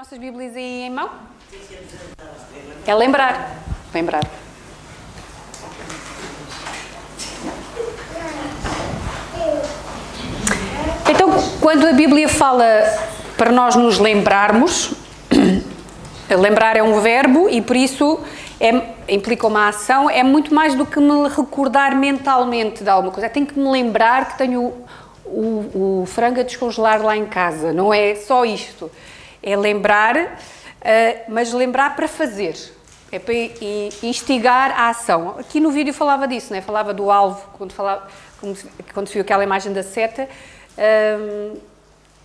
nossas Bíblias aí em mão? É lembrar. Lembrar. Então, quando a Bíblia fala para nós nos lembrarmos, lembrar é um verbo e por isso implica uma ação, é muito mais do que me recordar mentalmente de alguma coisa. Tenho que me lembrar que tenho o frango a descongelar lá em casa, não é só isto. É lembrar, mas lembrar para fazer, é para instigar a ação. Aqui no vídeo falava disso, né? Falava do alvo, quando se viu aquela imagem da seta,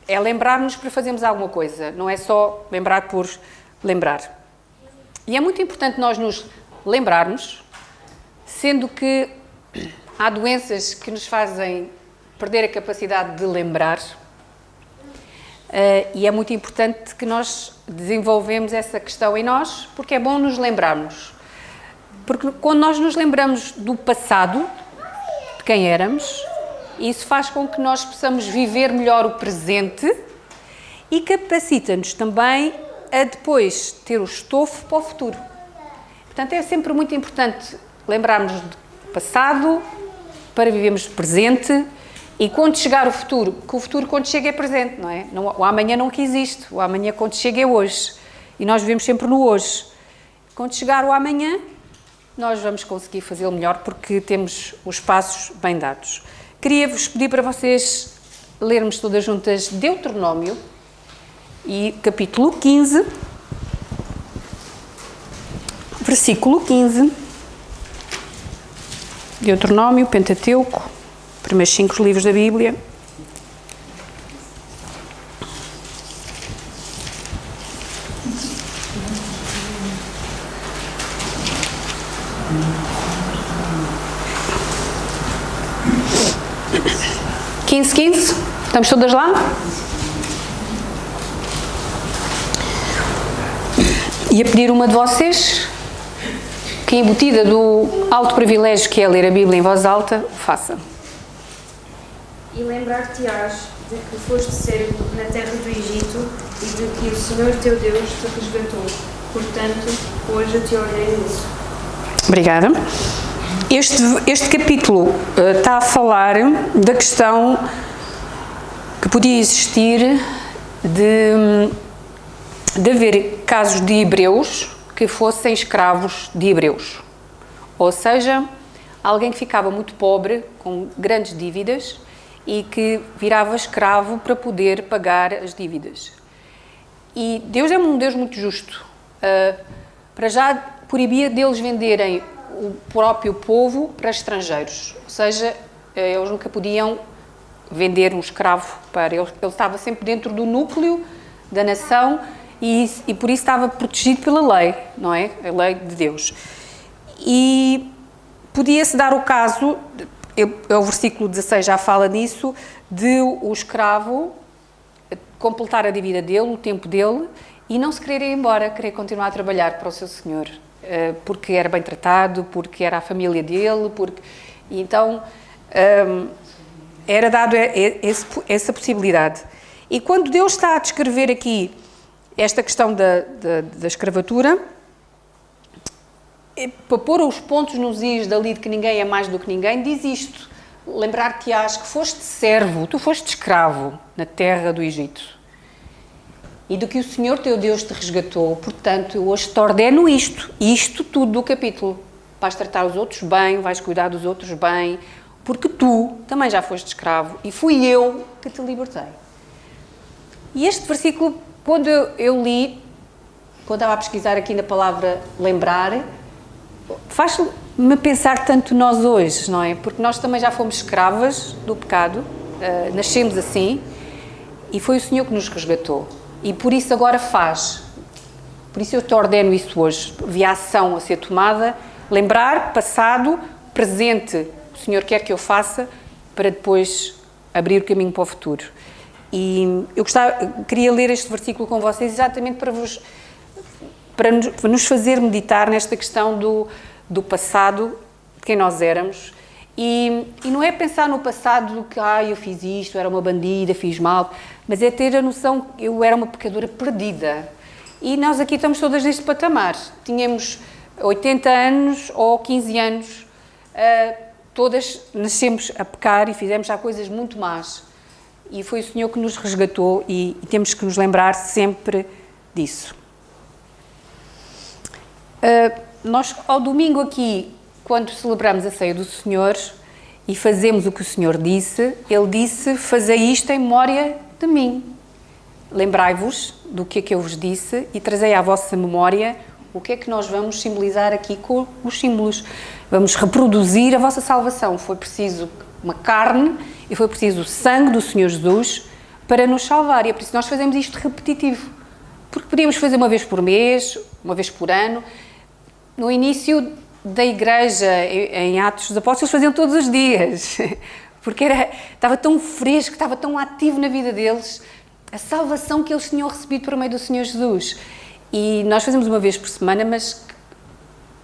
é lembrar-nos para fazermos alguma coisa, não é só lembrar por lembrar. E é muito importante nós nos lembrarmos, sendo que há doenças que nos fazem perder a capacidade de lembrar, e é muito importante que nós desenvolvemos essa questão em nós, porque é bom nos lembrarmos. Porque quando nós nos lembramos do passado, de quem éramos, isso faz com que nós possamos viver melhor o presente e capacita-nos também a depois ter o estofo para o futuro. Portanto, é sempre muito importante lembrarmos do passado para vivermos o presente e quando chegar o futuro, porque o futuro quando chega é presente, não é? O amanhã não que existe, o amanhã quando chega é hoje e nós vivemos sempre no hoje. Quando chegar o amanhã, nós vamos conseguir fazê-lo melhor porque temos os passos bem dados. Queria-vos pedir para vocês lermos todas juntas Deuteronômio e capítulo 15, versículo 15, Deuteronômio, Pentateuco, primeiros 5 livros da Bíblia. Quinze. Estamos todas lá? E a pedir uma de vocês que, embutida do alto privilégio que é ler a Bíblia em voz alta, o faça. E lembrar-te-ás de que foste servo na terra do Egito e de que o Senhor teu Deus te resgatou. Portanto, hoje eu te ordenho isso. Obrigada. Este capítulo está a falar da questão que podia existir de haver casos de hebreus que fossem escravos de hebreus. Ou seja, alguém que ficava muito pobre, com grandes dívidas, e que virava escravo para poder pagar as dívidas. E Deus é um Deus muito justo. Para já proibia deles venderem o próprio povo para estrangeiros. Ou seja, eles nunca podiam vender um escravo para ele. Ele estava sempre dentro do núcleo da nação e por isso estava protegido pela lei, não é? A lei de Deus. E podia-se dar o caso, o versículo 16 já fala nisso, de o escravo completar a dívida dele, o tempo dele, e não se querer ir embora, querer continuar a trabalhar para o seu senhor, porque era bem tratado, porque era a família dele, então era dado essa possibilidade. E quando Deus está a descrever aqui esta questão da escravatura, para pôr os pontos nos is dali de que ninguém é mais do que ninguém, diz isto: lembrar-te-ás que foste servo, tu foste escravo na terra do Egito e do que o Senhor teu Deus te resgatou, portanto eu hoje te ordeno isto tudo do capítulo. Vais tratar os outros bem, vais cuidar dos outros bem, porque tu também já foste escravo e fui eu que te libertei. E este versículo, quando eu li, quando estava a pesquisar aqui na palavra lembrar, faz-me pensar tanto nós hoje, não é? Porque nós também já fomos escravas do pecado, nascemos assim, e foi o Senhor que nos resgatou. E por isso agora por isso eu te ordeno isso hoje, via ação a ser tomada, lembrar, passado, presente, o Senhor quer que eu faça, para depois abrir o caminho para o futuro. E eu queria ler este versículo com vocês exatamente para nos fazer meditar nesta questão do passado, de quem nós éramos, e não é pensar no passado do que eu fiz isto, era uma bandida, fiz mal, mas é ter a noção que eu era uma pecadora perdida, E nós aqui estamos todas neste patamar. Tínhamos 80 anos ou 15 anos, todas nascemos a pecar e fizemos já coisas muito más. E foi o Senhor que nos resgatou e temos que nos lembrar sempre disso. Nós, ao domingo aqui, quando celebramos a ceia do Senhor e fazemos o que o Senhor disse, Ele disse, fazei isto em memória de mim. Lembrai-vos do que é que eu vos disse e trazei à vossa memória o que é que nós vamos simbolizar aqui com os símbolos. Vamos reproduzir a vossa salvação. Foi preciso uma carne e foi preciso o sangue do Senhor Jesus para nos salvar. E é por isso que nós fazemos isto repetitivo. Porque podíamos fazer uma vez por mês, uma vez por ano. No início da igreja, em Atos dos Apóstolos, faziam todos os dias. Porque estava tão fresco, estava tão ativo na vida deles, a salvação que eles tinham recebido por meio do Senhor Jesus. E nós fazemos uma vez por semana, mas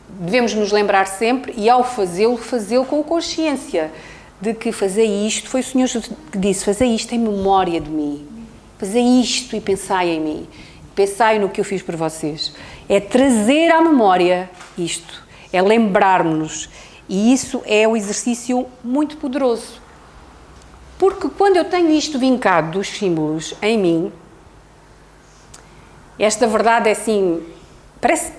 devemos nos lembrar sempre, e ao fazê-lo com consciência de que fazer isto, foi o Senhor Jesus que disse, fazer isto em memória de mim. Fazer isto e pensai em mim. Pensai no que eu fiz por vocês. É trazer à memória isto. É lembrar-nos. E isso é um exercício muito poderoso. Porque quando eu tenho isto vincado dos símbolos em mim, esta verdade é assim, parece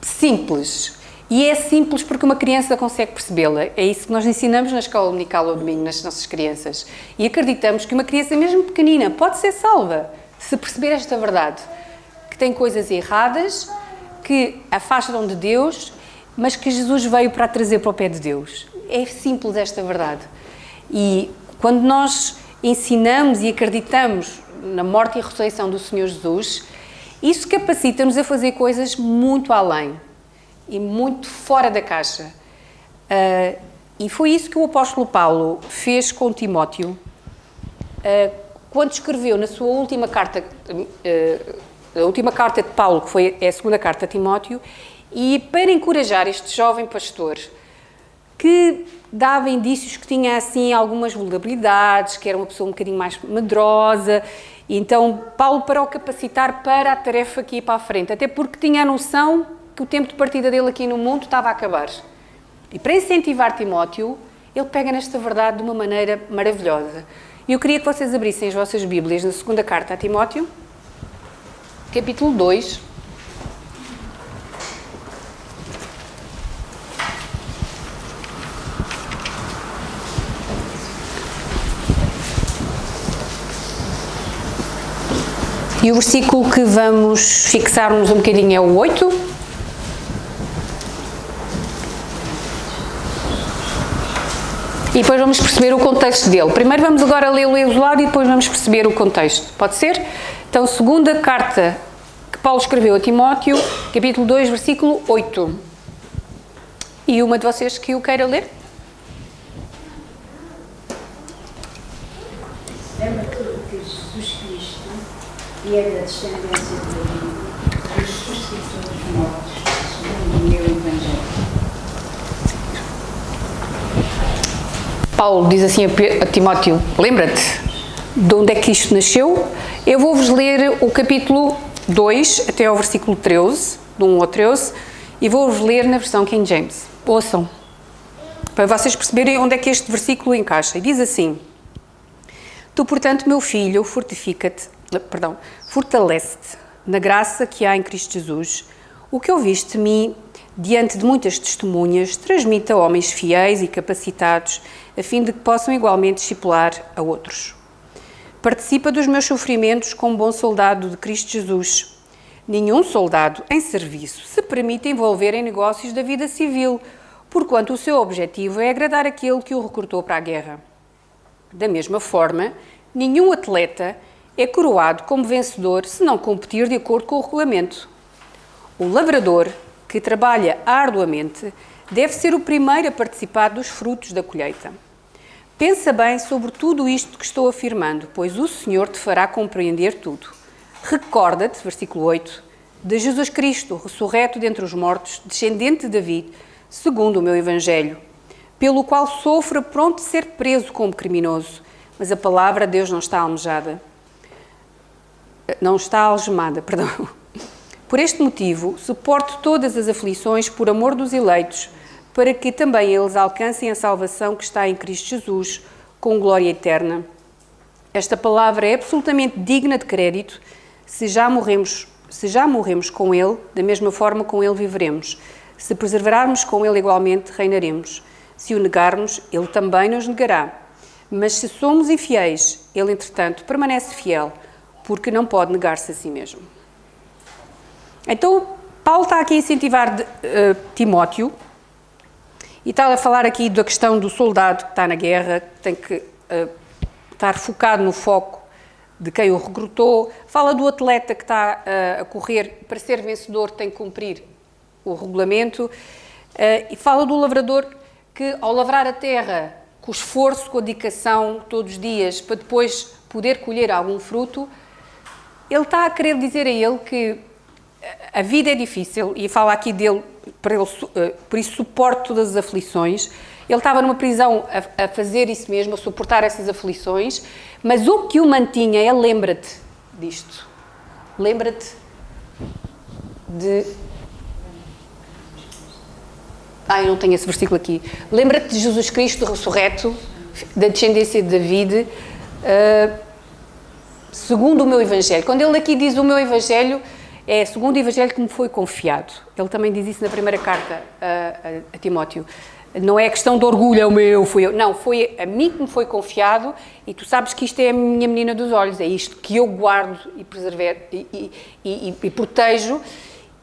simples. E é simples porque uma criança consegue percebê-la. É isso que nós ensinamos na escola dominical ao domingo, nas nossas crianças. E acreditamos que uma criança, mesmo pequenina, pode ser salva se perceber esta verdade. Que tem coisas erradas, que afastam de Deus, mas que Jesus veio para trazer para o pé de Deus. É simples esta verdade. E quando nós ensinamos e acreditamos na morte e ressurreição do Senhor Jesus, isso capacita-nos a fazer coisas muito além e muito fora da caixa. E foi isso que o apóstolo Paulo fez com Timóteo, quando escreveu na sua última carta, a última carta de Paulo, que foi a segunda carta a Timóteo, e para encorajar este jovem pastor, que dava indícios que tinha assim algumas vulnerabilidades, que era uma pessoa um bocadinho mais medrosa. Então, Paulo, para o capacitar para a tarefa que ia para a frente, até porque tinha a noção que o tempo de partida dele aqui no mundo estava a acabar. E para incentivar Timóteo, ele pega nesta verdade de uma maneira maravilhosa. E eu queria que vocês abrissem as vossas Bíblias na segunda carta a Timóteo, capítulo 2. E o versículo que vamos fixar-nos um bocadinho é o 8. E depois vamos perceber o contexto dele. Primeiro vamos agora lê-lo isolado e depois vamos perceber o contexto. Pode ser? Então, segunda carta que Paulo escreveu a Timóteo, capítulo 2, versículo 8. E uma de vocês que o queira ler? Lembra-te que Jesus Cristo e é da descendência de Davi, ressuscitou dos mortos, segundo o meu Evangelho. Paulo diz assim a Timóteo, lembra-te de onde é que isto nasceu? Eu vou-vos ler o capítulo 2 até ao versículo 13, de 1 ao 13, e vou-vos ler na versão King James. Ouçam, para vocês perceberem onde é que este versículo encaixa. E diz assim: Tu, portanto, meu filho, fortalece-te na graça que há em Cristo Jesus. O que ouviste de mim, diante de muitas testemunhas, transmite a homens fiéis e capacitados, a fim de que possam igualmente discipular a outros. Participa dos meus sofrimentos como bom soldado de Cristo Jesus. Nenhum soldado em serviço se permite envolver em negócios da vida civil, porquanto o seu objetivo é agradar aquele que o recrutou para a guerra. Da mesma forma, nenhum atleta é coroado como vencedor se não competir de acordo com o regulamento. O lavrador, que trabalha arduamente, deve ser o primeiro a participar dos frutos da colheita. Pensa bem sobre tudo isto que estou afirmando, pois o Senhor te fará compreender tudo. Recorda-te, versículo 8, de Jesus Cristo, ressurreto dentre os mortos, descendente de Davi, segundo o meu Evangelho, pelo qual sofro pronto de ser preso como criminoso, mas a palavra de Deus não está algemada. Por este motivo, suporto todas as aflições por amor dos eleitos, para que também eles alcancem a salvação que está em Cristo Jesus, com glória eterna. Esta palavra é absolutamente digna de crédito. Se já morremos com Ele, da mesma forma com Ele viveremos. Se perseverarmos com Ele igualmente, reinaremos. Se o negarmos, Ele também nos negará. Mas se somos infiéis, Ele, entretanto, permanece fiel, porque não pode negar-se a si mesmo. Então, Paulo está aqui a incentivar Timóteo, e está a falar aqui da questão do soldado que está na guerra, que tem que estar focado no foco de quem o recrutou. Fala do atleta que está a correr, para ser vencedor tem que cumprir o regulamento. E fala do lavrador que, ao lavrar a terra, com esforço, com dedicação, todos os dias, para depois poder colher algum fruto, ele está a querer dizer a ele que a vida é difícil, e fala aqui dele, por isso suporto todas as aflições. Ele estava numa prisão a fazer isso mesmo, a suportar essas aflições, mas o que o mantinha é: lembra-te disto. Lembra-te de... eu não tenho esse versículo aqui. Lembra-te de Jesus Cristo ressurreto, da descendência de David, segundo o meu Evangelho. Quando ele aqui diz o meu Evangelho, é segundo o Evangelho que me foi confiado. Ele também diz isso na primeira carta a Timóteo. Não é questão de orgulho, é o meu, fui eu. Não, foi a mim que me foi confiado, e tu sabes que isto é a minha menina dos olhos, é isto que eu guardo e preservo e protejo.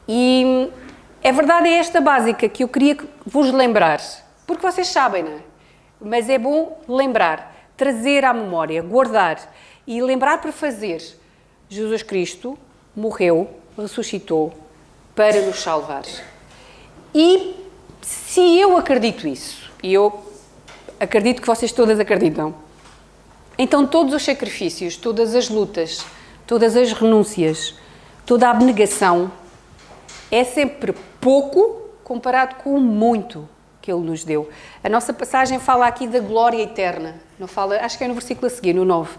E a verdade é esta básica que eu queria vos lembrar, porque vocês sabem, não é? Mas é bom lembrar, trazer à memória, guardar e lembrar para fazer. Jesus Cristo morreu, ressuscitou para nos salvar. E se eu acredito isso, e eu acredito que vocês todas acreditam, então todos os sacrifícios, todas as lutas, todas as renúncias, toda a abnegação é sempre pouco comparado com o muito que Ele nos deu. A nossa passagem fala aqui da glória eterna. Não fala, acho que é no versículo a seguir, no 9.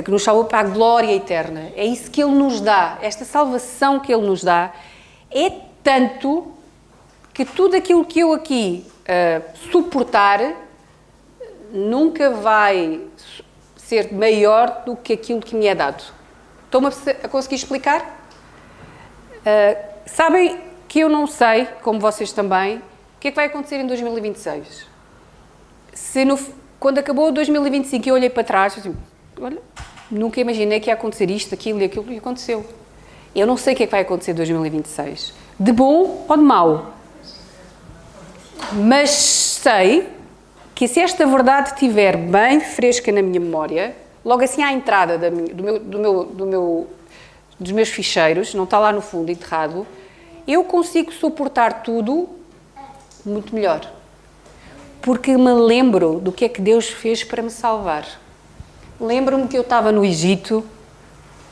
Que nos salvou para a glória eterna. É isso que Ele nos dá. Esta salvação que Ele nos dá é tanto que tudo aquilo que eu aqui suportar nunca vai ser maior do que aquilo que me é dado. Estão-me a conseguir explicar? Sabem que eu não sei, como vocês também, o que é que vai acontecer em 2026. Quando acabou 2025 eu olhei para trás, assim, olha, nunca imaginei que ia acontecer isto, aquilo e aquilo, e aconteceu. Eu não sei o que é que vai acontecer em 2026. De bom ou de mau. Mas sei que se esta verdade estiver bem fresca na minha memória, logo assim à entrada dos meus ficheiros, não está lá no fundo enterrado, eu consigo suportar tudo muito melhor. Porque me lembro do que é que Deus fez para me salvar. Lembro-me que eu estava no Egito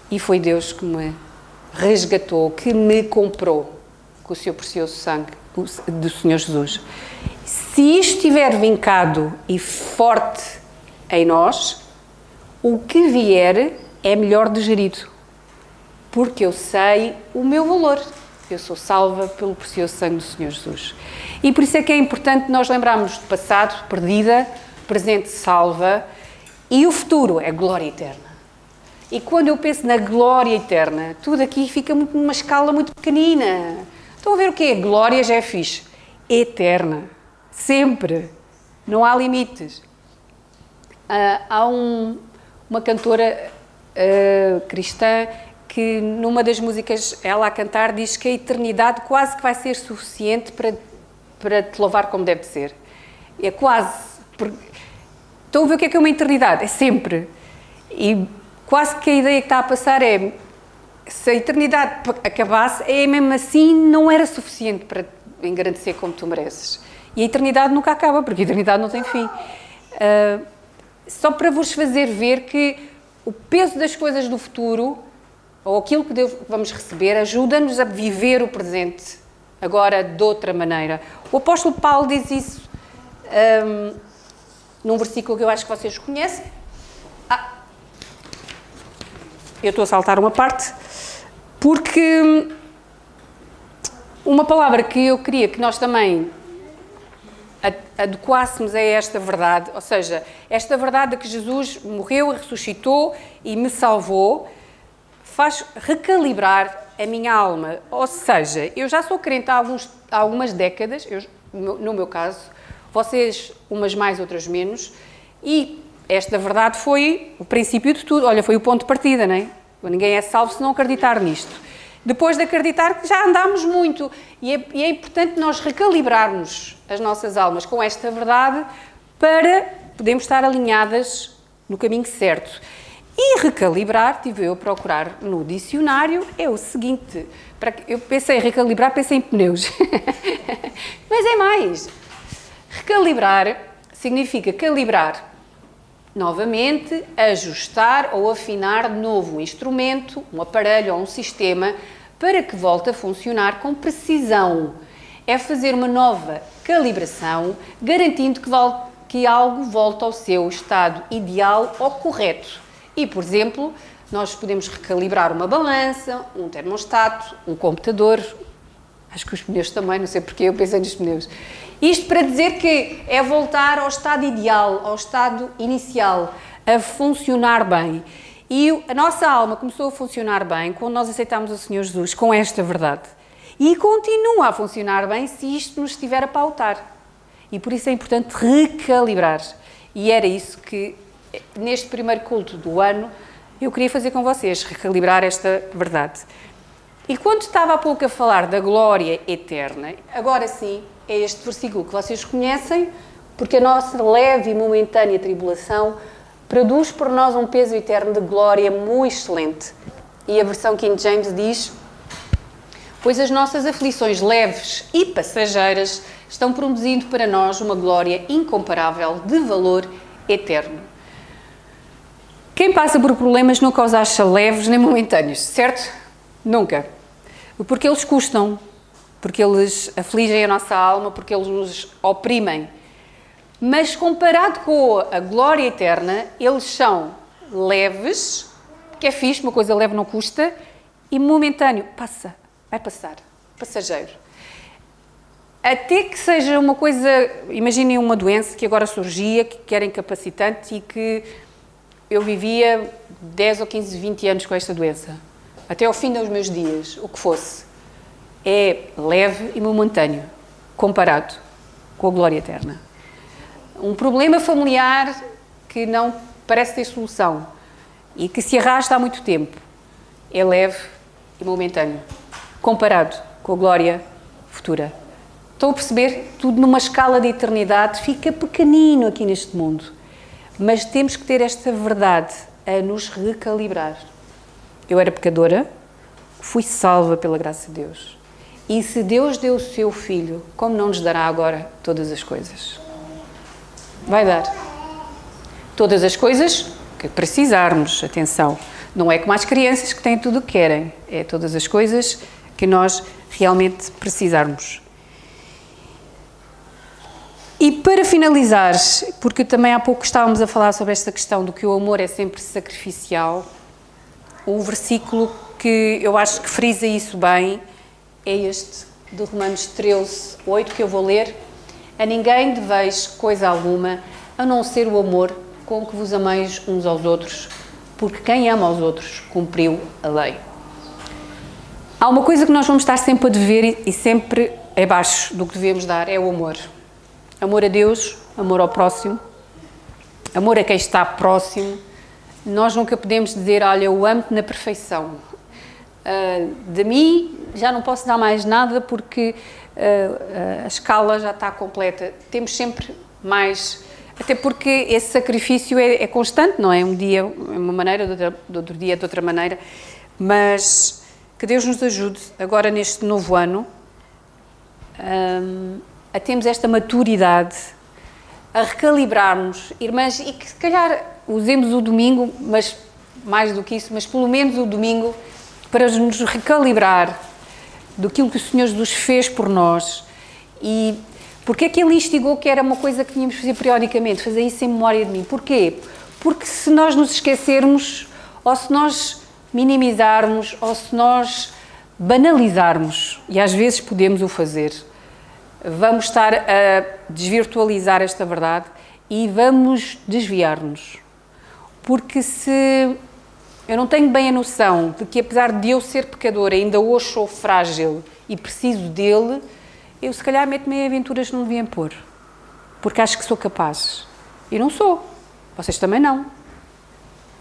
e foi Deus que me resgatou, que me comprou com o seu precioso sangue do Senhor Jesus. Se isto estiver vincado e forte em nós, o que vier é melhor digerido. Porque eu sei o meu valor. Eu sou salva pelo precioso sangue do Senhor Jesus. E por isso é que é importante nós lembrarmos do passado, perdida, presente, salva, e o futuro é glória eterna. E quando eu penso na glória eterna, tudo aqui fica numa escala muito pequenina. Estão a ver o que é? Glória já é fixe. Eterna. Sempre. Não há limites. Há uma cantora cristã que numa das músicas, ela a cantar, diz que a eternidade quase que vai ser suficiente para te louvar como deve ser. É quase. Estão a ver o que é uma eternidade? É sempre. E quase que a ideia que está a passar é, se a eternidade acabasse, mesmo assim não era suficiente para engrandecer como tu mereces. E a eternidade nunca acaba, porque a eternidade não tem fim. Só para vos fazer ver que o peso das coisas do futuro, ou aquilo que vamos receber, ajuda-nos a viver o presente, agora de outra maneira. O apóstolo Paulo diz isso num versículo que eu acho que vocês conhecem. Eu estou a saltar uma parte, porque Uma palavra que eu queria que nós também adequássemos a esta verdade, ou seja, esta verdade de que Jesus morreu, ressuscitou e me salvou, faz recalibrar a minha alma. Ou seja, eu já sou crente há algumas décadas, no meu caso, vocês umas mais, outras menos, e esta verdade foi o princípio de tudo. Olha, foi o ponto de partida, não é? Ninguém é salvo se não acreditar nisto. Depois de acreditar que já andámos muito, e é importante nós recalibrarmos as nossas almas com esta verdade para podermos estar alinhadas no caminho certo. E recalibrar, estive eu a procurar no dicionário, é o seguinte, eu pensei em recalibrar, pensei em pneus, mas é mais. Recalibrar significa calibrar novamente, ajustar ou afinar de novo um instrumento, um aparelho ou um sistema para que volte a funcionar com precisão. É fazer uma nova calibração, garantindo que algo volte ao seu estado ideal ou correto. E, por exemplo, nós podemos recalibrar uma balança, um termostato, um computador. Acho que os pneus também, não sei porque eu pensei nos pneus. Isto para dizer que é voltar ao estado ideal, ao estado inicial, a funcionar bem. E a nossa alma começou a funcionar bem quando nós aceitámos o Senhor Jesus com esta verdade. E continua a funcionar bem se isto nos estiver a pautar. E por isso é importante recalibrar. E era isso que, neste primeiro culto do ano, eu queria fazer com vocês, recalibrar esta verdade. E quando estava há pouco a falar da glória eterna, agora sim, é este versículo que vocês conhecem, porque a nossa leve e momentânea tribulação produz por nós um peso eterno de glória muito excelente. E a versão King James diz: pois as nossas aflições leves e passageiras estão produzindo para nós uma glória incomparável de valor eterno. Quem passa por problemas nunca os acha leves nem momentâneos, certo? Nunca. Porque eles custam, porque eles afligem a nossa alma, porque eles nos oprimem. Mas comparado com a glória eterna, eles são leves, que é fixe, uma coisa leve não custa, e momentâneo, vai passar, passageiro. Até que seja uma coisa, imaginem uma doença que agora surgia, que era incapacitante e que eu vivia 10 ou 15, 20 anos com esta doença. Até ao fim dos meus dias, o que fosse, é leve e momentâneo, comparado com a glória eterna. Um problema familiar que não parece ter solução e que se arrasta há muito tempo, é leve e momentâneo, comparado com a glória futura. Estão a perceber? Tudo numa escala de eternidade fica pequenino aqui neste mundo, mas temos que ter esta verdade a nos recalibrar. Eu era pecadora, fui salva pela graça de Deus. E se Deus deu o seu Filho, como não nos dará agora todas as coisas? Vai dar. Todas as coisas que precisarmos, atenção. Não é como as crianças que têm tudo o que querem. É todas as coisas que nós realmente precisarmos. E para finalizar, porque também há pouco estávamos a falar sobre esta questão do que o amor é sempre sacrificial, o versículo que eu acho que frisa isso bem é este, de Romanos 13, 8, que eu vou ler. A ninguém deveis coisa alguma, a não ser o amor com que vos ameis uns aos outros, porque quem ama aos outros cumpriu a lei. Há uma coisa que nós vamos estar sempre a dever e sempre abaixo do que devemos dar, é o amor. Amor a Deus, amor ao próximo, amor a quem está próximo. Nós nunca podemos dizer, olha, eu amo-te na perfeição. De mim já não posso dar mais nada porque a escala já está completa. Temos sempre mais, até porque esse sacrifício é constante, não é? Um dia é uma maneira, do outro dia de outra maneira. Mas que Deus nos ajude agora neste novo ano a termos esta maturidade, a recalibrarmos, irmãs, e que se calhar usemos o domingo, mas mais do que isso, mas pelo menos o domingo, para nos recalibrar daquilo que o Senhor Jesus fez por nós. E porque é que Ele instigou que era uma coisa que tínhamos de fazer periodicamente, fazer isso em memória de mim? Porquê? Porque se nós nos esquecermos, ou se nós minimizarmos, ou se nós banalizarmos, e às vezes podemos o fazer, vamos estar a desvirtualizar esta verdade e vamos desviar-nos. Porque se eu não tenho bem a noção de que, apesar de eu ser pecadora, ainda hoje sou frágil e preciso dele, eu se calhar meto-me em aventuras que não deviam pôr. Porque acho que sou capaz. E não sou. Vocês também não.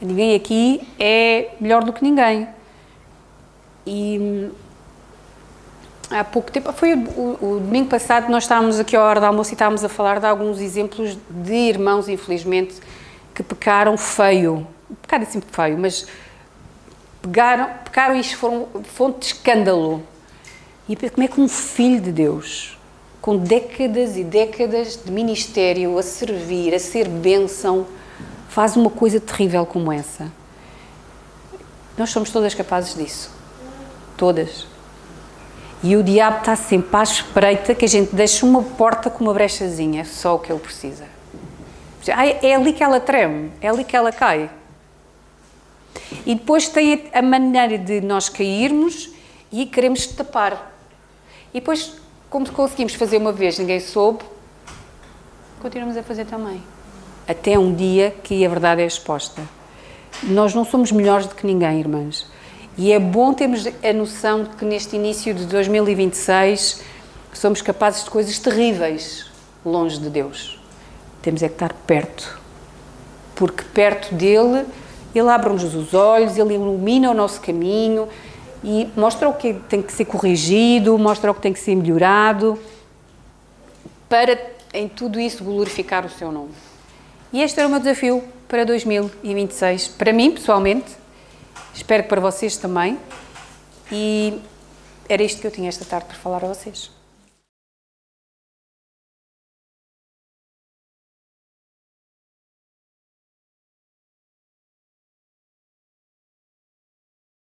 Ninguém aqui é melhor do que ninguém. E há pouco tempo, foi o domingo passado, nós estávamos aqui à hora do almoço e estávamos a falar de alguns exemplos de irmãos, infelizmente, que pecaram feio. Pecaram assim feio, mas pecaram e isto foram fonte de escândalo. E como é que um filho de Deus, com décadas e décadas de ministério, a servir, a ser bênção, faz uma coisa terrível como essa? Nós somos todas capazes disso. Todas. E o diabo está sempre à espreita que a gente deixe uma porta com uma brechazinha, é só o que ele precisa. É ali que ela treme, é ali que ela cai. E depois tem a maneira de nós cairmos e queremos tapar. E depois, como conseguimos fazer uma vez, ninguém soube, continuamos a fazer também. Até um dia que a verdade é exposta. Nós não somos melhores do que ninguém, irmãs. E é bom termos a noção de que neste início de 2026 somos capazes de coisas terríveis longe de Deus. Temos é que estar perto, porque perto dele, ele abre-nos os olhos, ele ilumina o nosso caminho e mostra o que tem que ser corrigido, mostra o que tem que ser melhorado, para em tudo isso glorificar o seu nome. E este era o meu desafio para 2026, para mim pessoalmente. Espero que para vocês também, e era isto que eu tinha esta tarde para falar a vocês.